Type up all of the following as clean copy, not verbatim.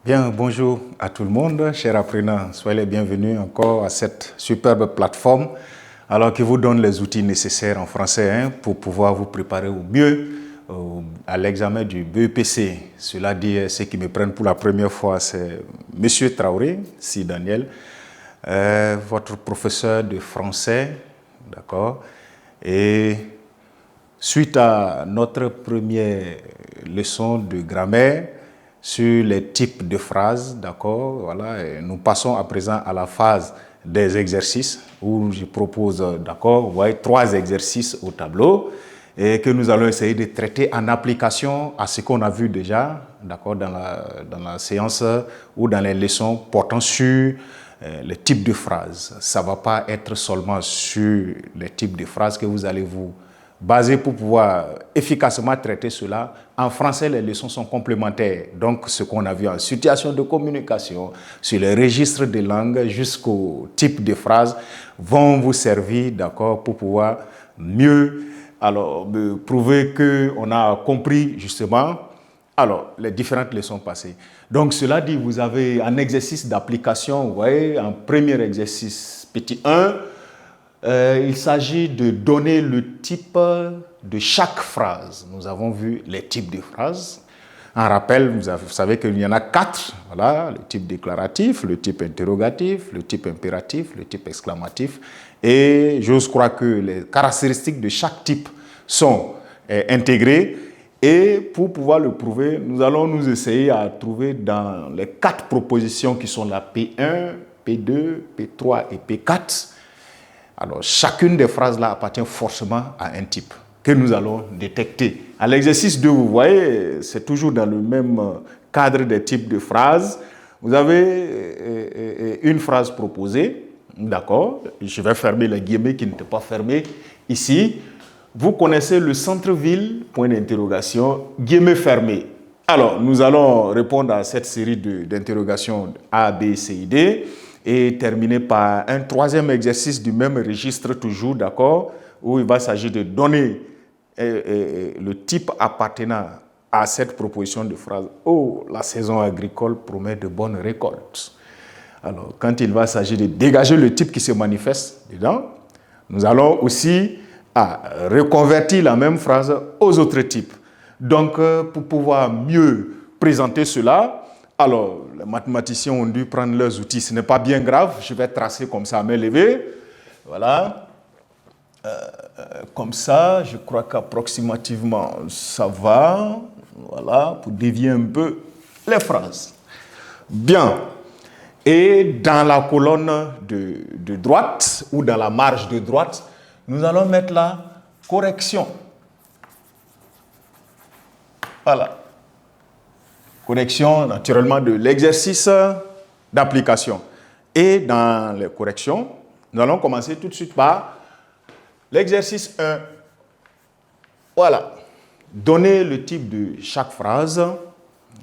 Bien, bonjour à tout le monde, chers apprenants. Soyez les bienvenus encore à cette superbe plateforme alors qui vous donne les outils nécessaires en français pour pouvoir vous préparer au mieux à l'examen du BEPC. Cela dit, ceux qui me prennent pour la première fois, c'est Monsieur Traoré, si Daniel, votre professeur de français, d'accord. Et suite à notre première leçon de grammaire, sur les types de phrases, d'accord, voilà, et nous passons à présent à la phase des exercices où je propose, d'accord, vous voyez, 3 exercices au tableau et que nous allons essayer de traiter en application à ce qu'on a vu déjà, d'accord, dans la séance ou dans les leçons portant sur les types de phrases. Ça ne va pas être seulement sur les types de phrases que vous allez vous basé pour pouvoir efficacement traiter cela. En français, les leçons sont complémentaires. Donc, ce qu'on a vu en situation de communication, sur les registres de langue jusqu'au type de phrases, vont vous servir, d'accord, pour pouvoir mieux prouver qu'on a compris justement les différentes leçons passées. Donc, cela dit, vous avez un exercice d'application, vous voyez, un premier exercice petit 1, il s'agit de donner le type de chaque phrase. Nous avons vu les types de phrases. En rappel, vous savez qu'il y en a 4. Voilà, le type déclaratif, le type interrogatif, le type impératif, le type exclamatif. Et j'ose croire que les caractéristiques de chaque type sont intégrées. Et pour pouvoir le prouver, nous allons nous essayer à trouver dans les 4 propositions qui sont la P1, P2, P3 et P4. Alors, chacune des phrases là appartient forcément à un type que nous allons détecter. À l'exercice 2, vous voyez, c'est toujours dans le même cadre des types de phrases. Vous avez une phrase proposée, d'accord? Je vais fermer les guillemets qui n'étaient pas fermés ici. Vous connaissez le centre-ville, point d'interrogation, guillemets fermés. Alors, nous allons répondre à cette série d'interrogations A, B, C, D. Et terminer par un 3e exercice du même registre toujours, d'accord, où il va s'agir de donner le type appartenant à cette proposition de phrase. Oh, la saison agricole promet de bonnes récoltes. Alors, quand il va s'agir de dégager le type qui se manifeste dedans, nous allons aussi reconvertir la même phrase aux autres types. Donc, pour pouvoir mieux présenter cela, alors, les mathématiciens ont dû prendre leurs outils. Ce n'est pas bien grave. Je vais tracer comme ça à main levée. Voilà. Comme ça, je crois qu'approximativement, ça va. Voilà, pour dévier un peu les phrases. Bien. Et dans la colonne de droite, ou dans la marge de droite, nous allons mettre la correction. Voilà. Correction, naturellement, de l'exercice d'application. Et dans les corrections, nous allons commencer tout de suite par l'exercice 1. Voilà. Donner le type de chaque phrase.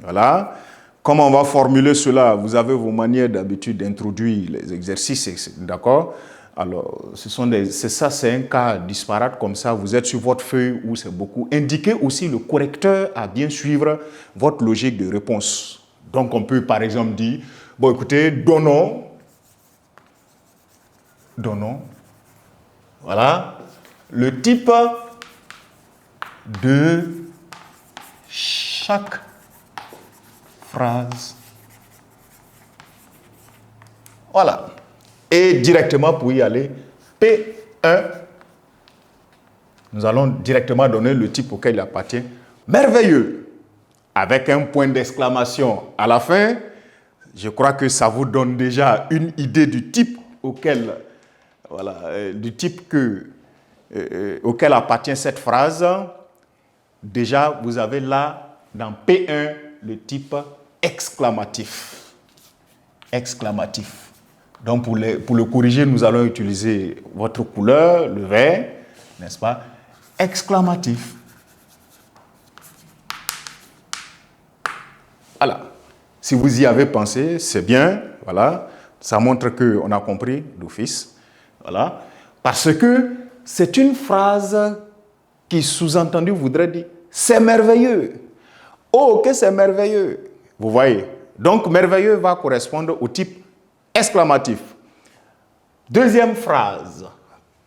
Voilà. Comment on va formuler cela? Vous avez vos manières d'habitude d'introduire les exercices, d'accord? Alors, c'est un cas disparate comme ça. Vous êtes sur votre feuille où c'est beaucoup. Indiquez aussi le correcteur à bien suivre votre logique de réponse. Donc, on peut par exemple dire, bon, écoutez, donnons, voilà, le type de chaque phrase. Voilà. Et directement pour y aller, P1, nous allons directement donner le type auquel il appartient. Merveilleux. Avec un point d'exclamation à la fin, je crois que ça vous donne déjà une idée du type auquel, auquel appartient cette phrase. Déjà, vous avez là, dans P1, le type exclamatif. Exclamatif. Donc, pour le corriger, nous allons utiliser votre couleur, le vert, n'est-ce pas? Exclamatif. Voilà. Si vous y avez pensé, c'est bien. Voilà. Ça montre qu'on a compris d'office. Voilà. Parce que c'est une phrase qui, sous-entendu, voudrait dire « c'est merveilleux ». Oh, que c'est merveilleux. Vous voyez, Donc, merveilleux va correspondre au type exclamatif. Deuxième phrase,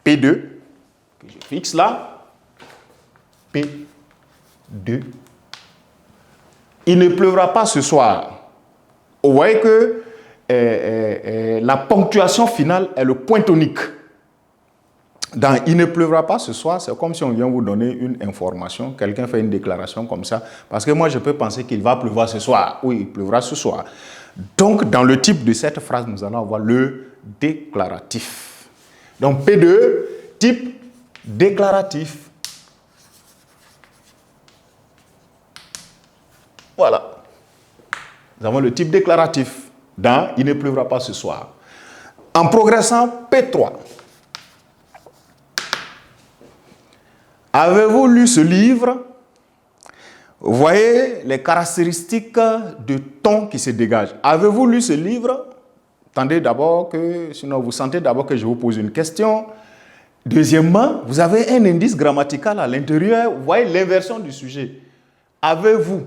P2, que je fixe là. P2. Il ne pleuvra pas ce soir. Vous voyez que la ponctuation finale est le point tonique. Dans « il ne pleuvra pas ce soir », c'est comme si on vient vous donner une information, quelqu'un fait une déclaration comme ça, parce que moi je peux penser qu'il va pleuvoir ce soir. Oui, il pleuvra ce soir. Donc, dans le type de cette phrase, nous allons avoir le déclaratif. Donc, P2, type déclaratif. Voilà. Nous avons le type déclaratif dans « il ne pleuvra pas ce soir ». En progressant, P3. Avez-vous lu ce livre? Vous voyez les caractéristiques de ton qui se dégagent. Avez-vous lu ce livre? Attendez d'abord que, sinon vous sentez d'abord que je vous pose une question. Deuxièmement, vous avez un indice grammatical à l'intérieur. Vous voyez l'inversion du sujet. Avez-vous,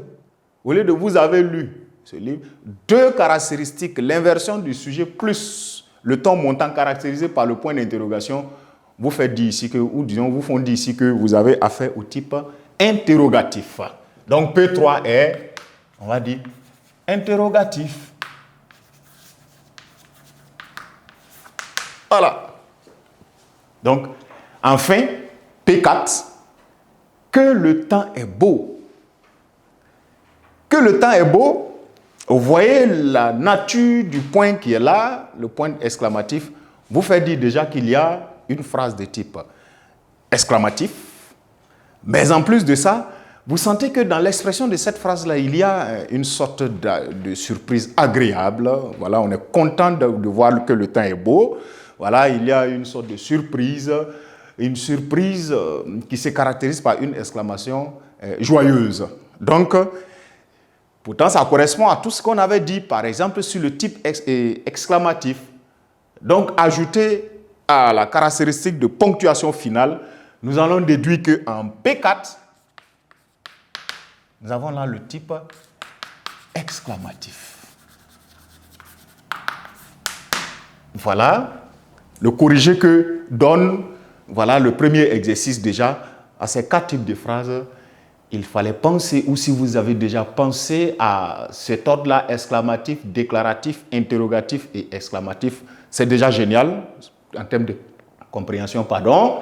au lieu de vous avez lu ce livre, deux caractéristiques, l'inversion du sujet plus le ton montant caractérisé par le point d'interrogation, vous faites dire ici que, ou disons, vous font dire ici que vous avez affaire au type interrogatif. Donc P3 est, on va dire, interrogatif. Voilà. Donc, enfin, P4, que le temps est beau. Que le temps est beau, vous voyez la nature du point qui est là, le point exclamatif, vous fait dire déjà qu'il y a une phrase de type exclamatif. Mais en plus de ça, vous sentez que dans l'expression de cette phrase-là, il y a une sorte de surprise agréable. Voilà, on est content de voir que le temps est beau. Voilà, il y a une sorte de surprise, une surprise qui se caractérise par une exclamation joyeuse. Donc, pourtant, ça correspond à tout ce qu'on avait dit, par exemple, sur le type exclamatif. Donc, ajouté à la caractéristique de ponctuation finale, nous allons déduire qu'en P4, nous avons là le type exclamatif. Voilà le corrigé que donne, voilà le premier exercice déjà à ces 4 types de phrases. Il fallait penser, ou si vous avez déjà pensé à cet ordre-là, exclamatif, déclaratif, interrogatif et exclamatif, c'est déjà génial en termes de compréhension, pardon.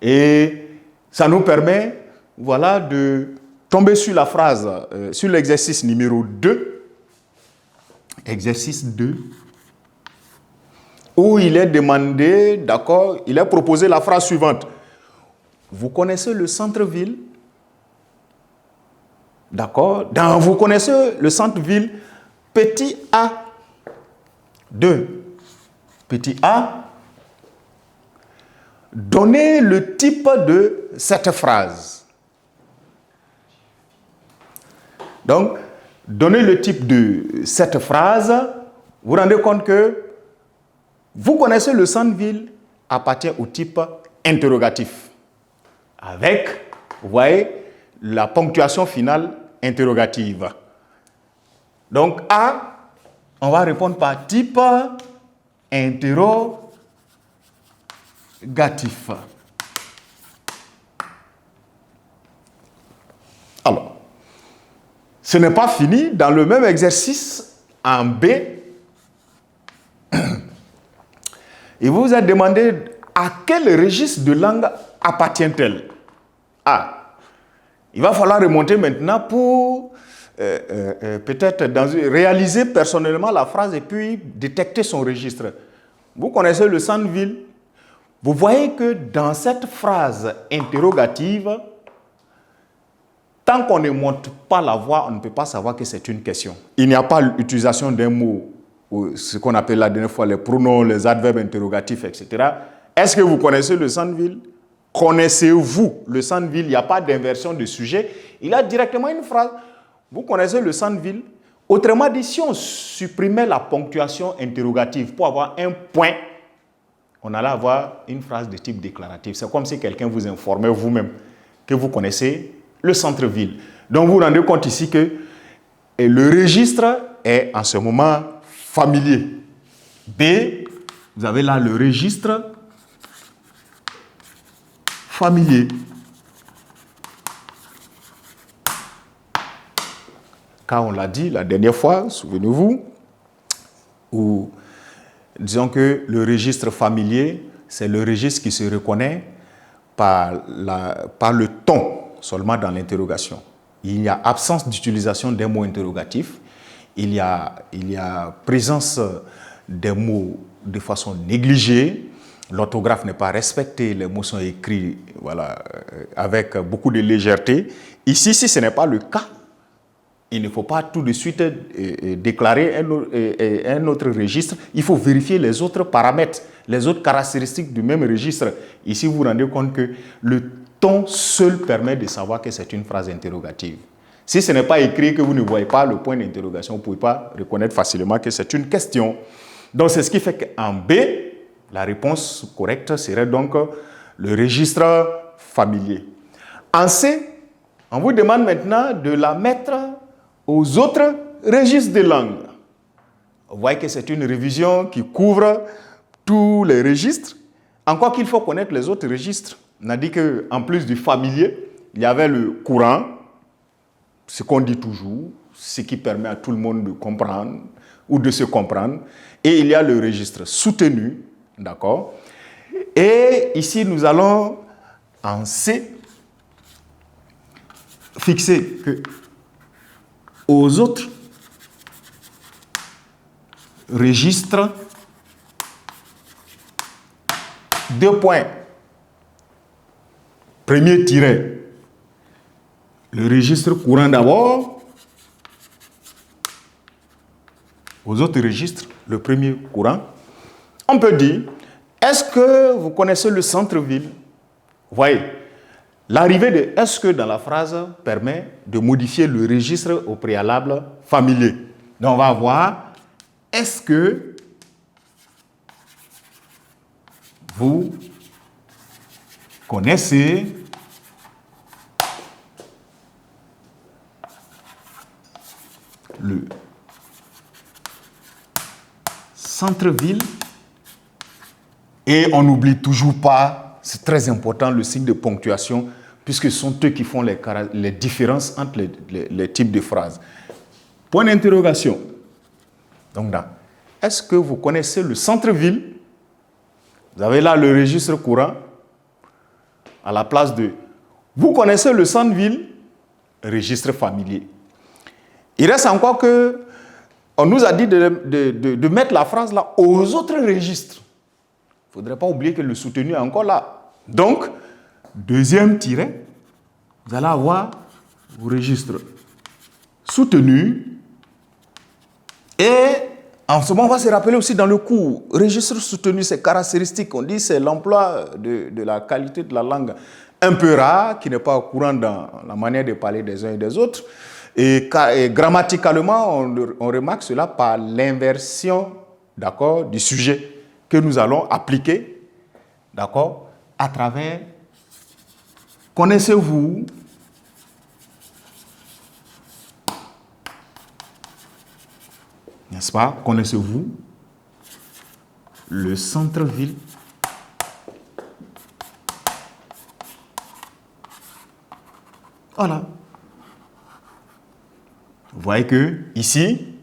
Et ça nous permet, voilà, de tomber sur la phrase, sur l'exercice numéro 2, exercice 2, où il est demandé, d'accord, il est proposé la phrase suivante. Vous connaissez le centre-ville? D'accord? Vous connaissez le centre-ville, petit a, 2, petit a. Donnez le type de cette phrase. Donc, donnez le type de cette phrase. Vous vous rendez compte que vous connaissez le centre-ville appartient au type interrogatif. Avec, vous voyez, la ponctuation finale interrogative. Donc, A, on va répondre par type interrogatif. Alors, ce n'est pas fini. Dans le même exercice, en B, il vous a demandé à quel registre de langue appartient-elle. Ah, il va falloir remonter maintenant pour peut-être réaliser personnellement la phrase et puis détecter son registre. Vous connaissez le centre-ville. Vous voyez que dans cette phrase interrogative, tant qu'on ne monte pas la voix, on ne peut pas savoir que c'est une question. Il n'y a pas l'utilisation d'un mot, ou ce qu'on appelle la dernière fois les pronoms, les adverbes interrogatifs, etc. Est-ce que vous connaissez le centre-ville? Connaissez-vous le centre-ville? Il n'y a pas d'inversion de sujet. Il a directement une phrase. Vous connaissez le centre-ville? Autrement dit, si on supprimait la ponctuation interrogative pour avoir un point, on allait avoir une phrase de type déclaratif. C'est comme si quelqu'un vous informait vous-même que vous connaissez le centre-ville. Donc, vous vous rendez compte ici que le registre est en ce moment familier. B, vous avez là le registre familier. Car on l'a dit la dernière fois, souvenez-vous, où disons que le registre familier, c'est le registre qui se reconnaît par le ton seulement dans l'interrogation. Il y a absence d'utilisation des mots interrogatifs, il y a présence des mots de façon négligée, l'orthographe n'est pas respectée, les mots sont écrits voilà, avec beaucoup de légèreté. Ici, si ce n'est pas le cas, il ne faut pas tout de suite déclarer un autre registre. Il faut vérifier les autres paramètres, les autres caractéristiques du même registre. Ici, vous vous rendez compte que le ton seul permet de savoir que c'est une phrase interrogative. Si ce n'est pas écrit, que vous ne voyez pas le point d'interrogation, vous ne pouvez pas reconnaître facilement que c'est une question. Donc, c'est ce qui fait qu'en B, la réponse correcte serait donc le registre familier. En C, on vous demande maintenant de la mettre aux autres registres de langue. Vous voyez que c'est une révision qui couvre tous les registres, encore qu'il faut connaître les autres registres. On a dit qu'en plus du familier, il y avait le courant, ce qu'on dit toujours, ce qui permet à tout le monde de comprendre ou de se comprendre. Et il y a le registre soutenu, d'accord? Et ici, nous allons en C fixer que aux autres registres, 2 points. Premier tiret, le registre courant d'abord. Aux autres registres, le premier courant. On peut dire, est-ce que vous connaissez le centre-ville? Vous voyez, l'arrivée de « est-ce que » dans la phrase permet de modifier le registre au préalable familier. Donc on va voir « est-ce que vous connaissez le centre-ville ?» Et on n'oublie toujours pas, c'est très important, le signe de ponctuation, puisque ce sont eux qui font les différences entre les types de phrases. Point d'interrogation. Donc, est-ce que vous connaissez le centre-ville? Vous avez là le registre courant à la place de vous connaissez le centre-ville, registre familier. Il reste encore que on nous a dit de mettre la phrase là aux autres registres. Il ne faudrait pas oublier que le soutenu est encore là. Donc, deuxième tiret, vous allez avoir vos registres soutenus. Et en ce moment, on va se rappeler aussi dans le cours, registre soutenu, c'est caractéristique. On dit c'est l'emploi de la qualité de la langue un peu rare, qui n'est pas courant dans la manière de parler des uns et des autres. Et grammaticalement, on remarque cela par l'inversion, d'accord, du sujet que nous allons appliquer, d'accord, à travers « connaissez-vous » n'est-ce pas? Connaissez-vous le centre-ville? Voilà. Vous voyez que ici,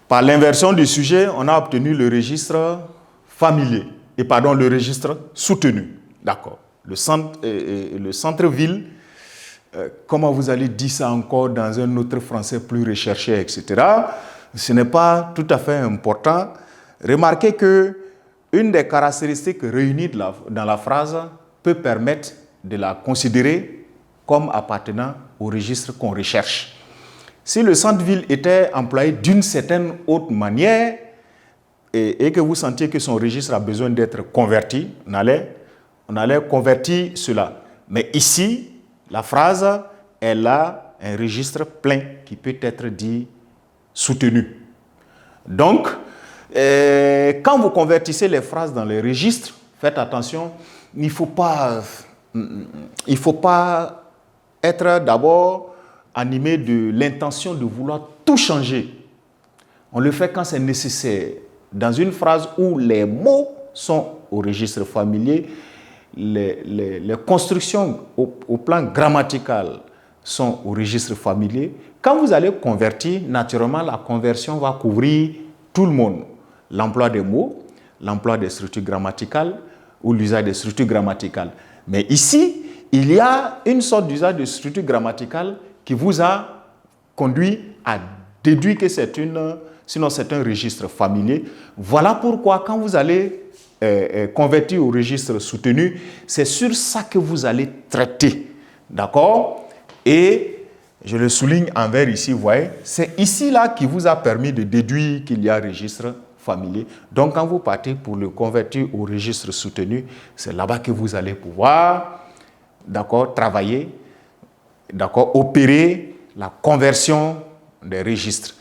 par l'inversion du sujet, on a obtenu le registre familier, le registre soutenu. D'accord. Le centre-ville, comment vous allez dire ça encore dans un autre français plus recherché, etc. Ce n'est pas tout à fait important. Remarquez que une des caractéristiques réunies dans la phrase peut permettre de la considérer comme appartenant au registre qu'on recherche. Si le centre-ville était employé d'une certaine autre manière et que vous sentiez que son registre a besoin d'être converti, on allait convertir cela. Mais ici, la phrase, elle a un registre plein qui peut être dit soutenu. Donc, quand vous convertissez les phrases dans les registres, faites attention, il ne faut pas être d'abord animé de l'intention de vouloir tout changer. On le fait quand c'est nécessaire. Dans une phrase où les mots sont au registre familier, les constructions au plan grammatical sont au registre familier. Quand vous allez convertir, naturellement, la conversion va couvrir tout le monde. L'emploi des mots, l'emploi des structures grammaticales ou l'usage des structures grammaticales. Mais ici, il y a une sorte d'usage de structure grammaticale qui vous a conduit à déduire que sinon c'est un registre familier. Voilà pourquoi quand vous allez convertir au registre soutenu, c'est sur ça que vous allez traiter. D'accord? Et je le souligne en vert ici, vous voyez, c'est ici-là qui vous a permis de déduire qu'il y a un registre familier. Donc, quand vous partez pour le convertir au registre soutenu, c'est là-bas que vous allez pouvoir, d'accord, travailler, d'accord, opérer la conversion des registres.